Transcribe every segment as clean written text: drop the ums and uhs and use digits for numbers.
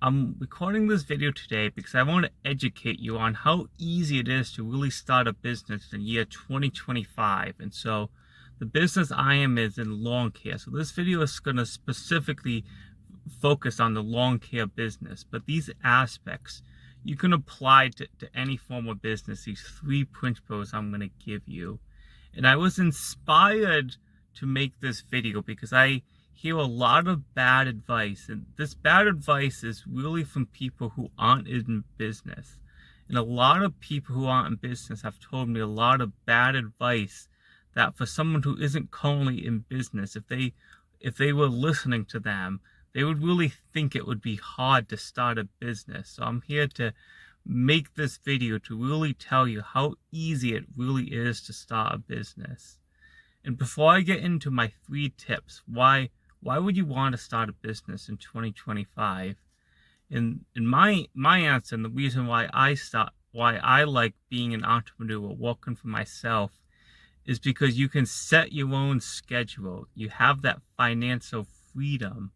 I'm recording this video today because I want to educate you on how easy it is to really start a business in the year 2025. And so the business I am is in lawn care. So this video is going to specifically focus on the lawn care business, but these aspects you can apply to any form of business. These three principles I'm going to give you. And I was inspired to make this video because I hear a lot of bad advice, and this bad advice is really from people who aren't in business. And a lot of people who aren't in business have told me a lot of bad advice that for someone who isn't currently in business, if they were listening to them, they would really think it would be hard to start a business. So I'm here to make this video to really tell you how easy it really is to start a business. And before I get into my 3 tips, why would you want to start a business in 2025? And my answer, and the reason why I like being an entrepreneur, working for myself, is because you can set your own schedule. You have that financial freedom.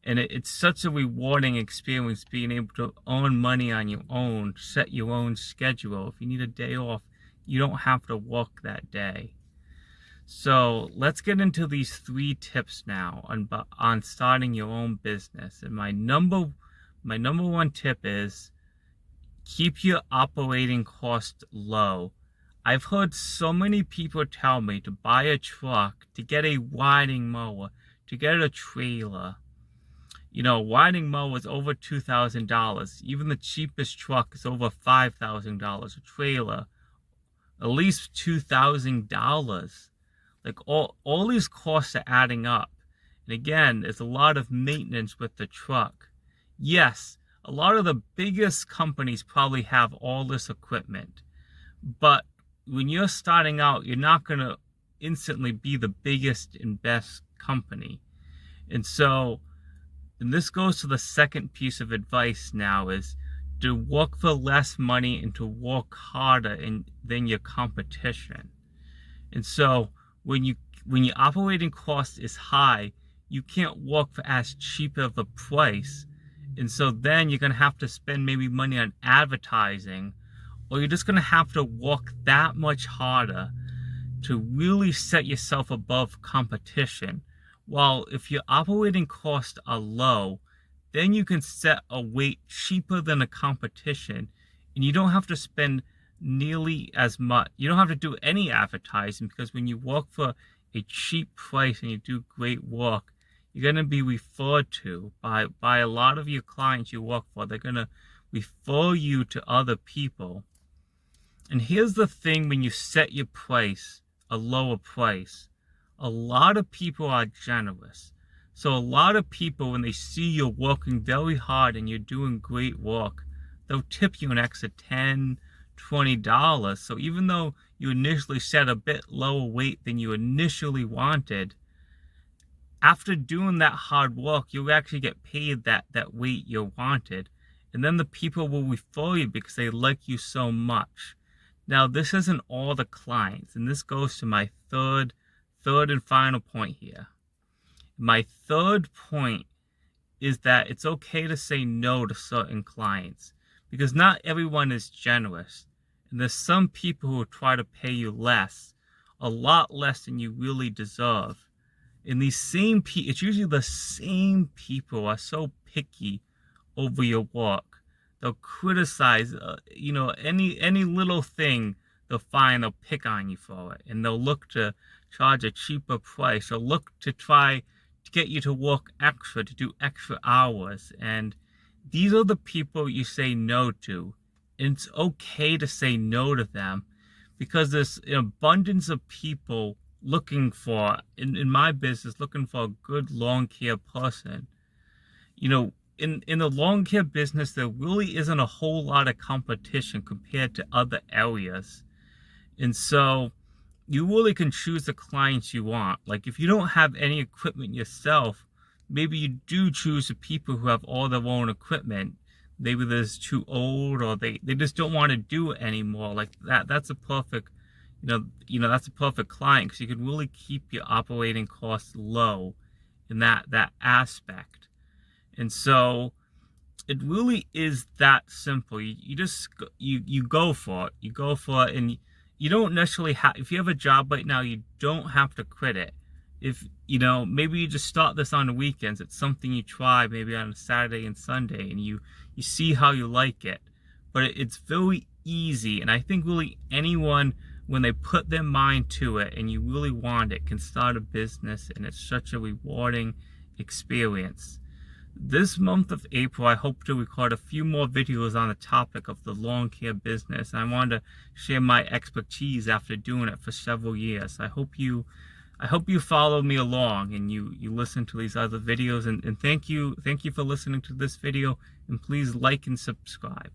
And it's such a rewarding experience being able to earn money on your own, set your own schedule. If you need a day off, you don't have to work that day. So let's get into these 3 tips now on starting your own business. And my number 1 tip is keep your operating costs low. I've heard so many people tell me to buy a truck, to get a riding mower, to get a trailer. You know, riding mower is over $2,000. Even the cheapest truck is over $5,000. A trailer, at least $2,000. Like all these costs are adding up. And again, there's a lot of maintenance with the truck. Yes, a lot of the biggest companies probably have all this equipment. But when you're starting out, you're not going to instantly be the biggest and best company. And so, and this goes to the second piece of advice now, is to work for less money and to work harder than your competition. And so when your operating cost is high, you can't work for as cheap of a price. And so then you're going to have to spend maybe money on advertising, or you're just going to have to work that much harder to really set yourself above competition. While if your operating costs are low, then you can set a rate cheaper than a competition, and you don't have to spend nearly as much. You don't have to do any advertising, because when you work for a cheap price and you do great work, you're going to be referred to by a lot of your clients you work for. They're going to refer you to other people. And here's the thing: when you set your price a lower price, a lot of people are generous. So a lot of people, when they see you're working very hard and you're doing great work, they'll tip you an extra $10, $20. So even though you initially set a bit lower rate than you initially wanted, after doing that hard work, you'll actually get paid that rate you wanted. And then the people will refer you because they like you so much. Now, this isn't all the clients, and this goes to my third and final point here. My third point is that it's okay to say no to certain clients, because not everyone is generous. And there's some people who will try to pay you less, a lot less than you really deserve. And these same people, it's usually the same people, are so picky over your work. They'll criticize, any little thing they'll find, they'll pick on you for it. And they'll look to charge a cheaper price, or look to try to get you to work extra, to do extra hours. And these are the people you say no to. And it's okay to say no to them, because there's an abundance of people looking for, in my business, looking for a good lawn care person. You know, in the lawn care business, there really isn't a whole lot of competition compared to other areas. And so you really can choose the clients you want. Like, if you don't have any equipment yourself, maybe you do choose the people who have all their own equipment. Maybe they're too old, or they just don't want to do it anymore. Like that's a perfect, that's a perfect client, because you can really keep your operating costs low in that aspect. And so it really is that simple. You just you go for it. You go for it, and you don't necessarily have. If you have a job right now, you don't have to quit it. If maybe you just start this on the weekends. It's something you try maybe on a Saturday and Sunday, and you see how you like it. But it's very easy, and I think really anyone, when they put their mind to it and you really want it, can start a business, and it's such a rewarding experience. This month of April, I hope to record a few more videos on the topic of the lawn care business. I wanted to share my expertise after doing it for several years. I hope you follow me along and you listen to these other videos, and thank you for listening to this video, and please like and subscribe.